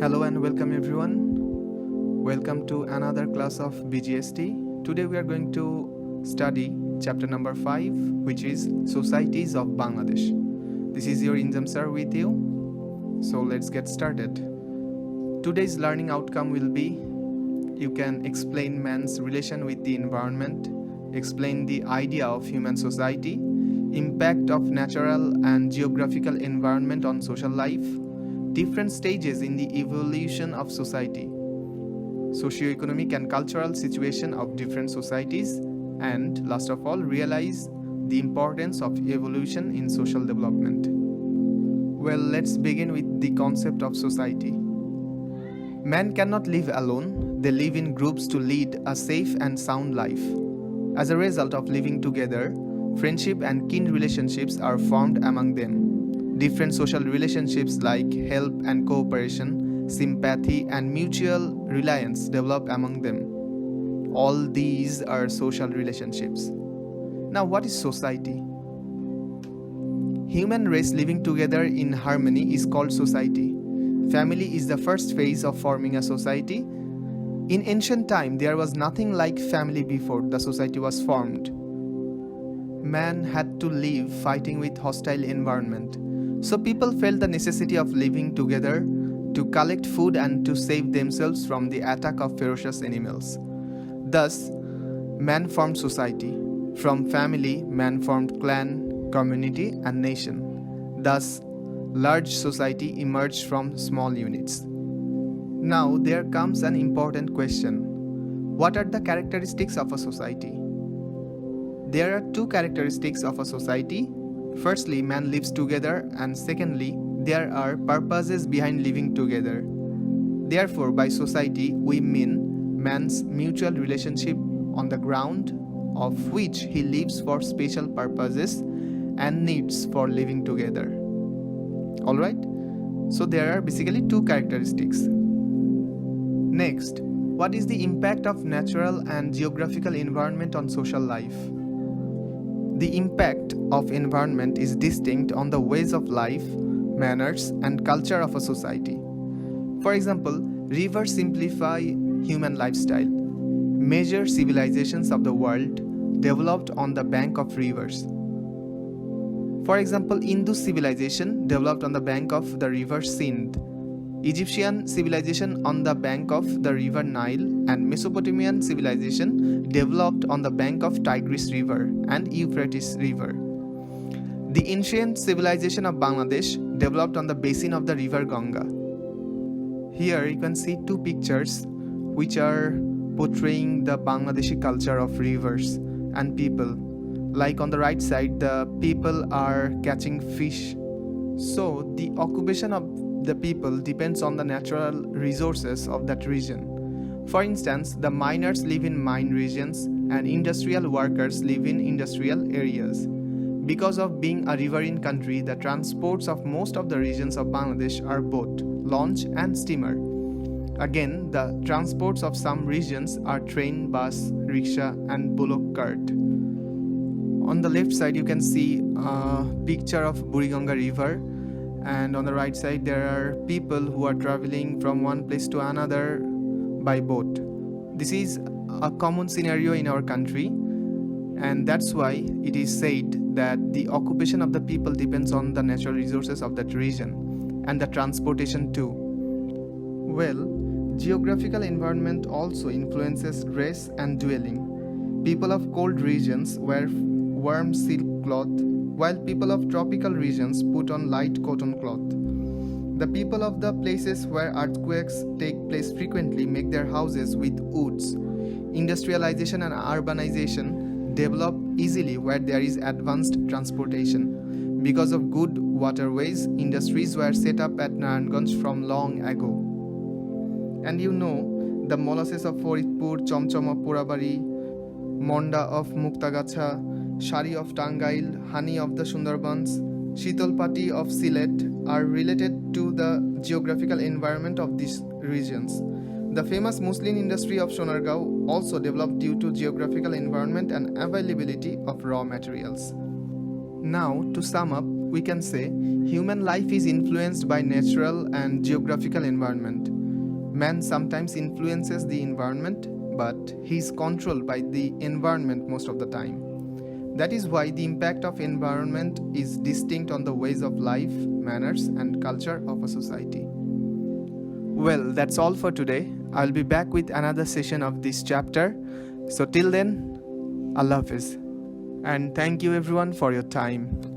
Hello and welcome everyone. Welcome to another class of BGST. Today we are going to study chapter number 5, which is Societies of Bangladesh. This is your Inzam sir with you. So let's get started. Today's learning outcome will be you can explain man's relation with the environment, explain the idea of human society, impact of natural and geographical environment on social life, different stages in the evolution of society, socio-economic and cultural situation of different societies, and last of all, realize the importance of evolution in social development. Well, let's begin with the concept of society. Man cannot live alone. They live in groups to lead a safe and sound life. As a result of living together, friendship and kin relationships are formed among them. Different social relationships like help and cooperation, sympathy and mutual reliance develop among them. All these are social relationships. Now, what is society? Human race living together in harmony is called society. Family is the first phase of forming a society. In ancient time, there was nothing like family before the society was formed. Man had to live fighting with hostile environment. So people felt the necessity of living together to collect food and to save themselves from the attack of ferocious animals. Thus, man formed society. From family, man formed clan, community, and nation. Thus, large society emerged from small units. Now, there comes an important question. What are the characteristics of a society? There are two characteristics of a society. Firstly, man lives together, and secondly, there are purposes behind living together. Therefore, by society, we mean man's mutual relationship on the ground of which he lives for special purposes and needs for living together. Alright? So there are basically two characteristics. Next, what is the impact of natural and geographical environment on social life? The impact of environment is distinct on the ways of life, manners, and culture of a society. For example, rivers simplify human lifestyle. Major civilizations of the world developed on the bank of rivers. For example, Indus civilization developed on the bank of the river Sindh, Egyptian civilization on the bank of the river Nile, and Mesopotamian civilization developed on the bank of Tigris river and Euphrates river. The ancient civilization of Bangladesh developed on the basin of the river Ganga. Here you can see two pictures which are portraying the Bangladeshi culture of rivers and people. Like on the right side, the people are catching fish. So the occupation of the people depends on the natural resources of that region. For instance, the miners live in mine regions and industrial workers live in industrial areas. Because of being a riverine country, the transports of most of the regions of Bangladesh are boat, launch and steamer. Again, the transports of some regions are train, bus, rickshaw and bullock cart. On the left side you can see a picture of Buriganga river, and on the right side there are people who are traveling from one place to another by boat. This is a common scenario in our country, and that's why it is said that the occupation of the people depends on the natural resources of that region and the transportation too. Well, geographical environment also influences dress and dwelling. People of cold regions wear warm silk cloth, while people of tropical regions put on light cotton cloth. The people of the places where earthquakes take place frequently make their houses with woods. Industrialization and urbanization develop easily where there is advanced transportation. Because of good waterways, industries were set up at Narayanganj from long ago. And you know, the molasses of Faridpur, Chomchom of Purabari, Monda of Muktagacha, Shari of Tangail, honey of the Sundarbans, Shitolpati of Sylhet are related to the geographical environment of these regions. The famous muslin industry of Sonargaon also developed due to geographical environment and availability of raw materials. Now, to sum up, we can say human life is influenced by natural and geographical environment. Man sometimes influences the environment, but he is controlled by the environment most of the time. That is why the impact of environment is distinct on the ways of life, manners, and culture of a society. Well, that's all for today. I'll be back with another session of this chapter. So till then, Allah Hafiz. And thank you everyone for your time.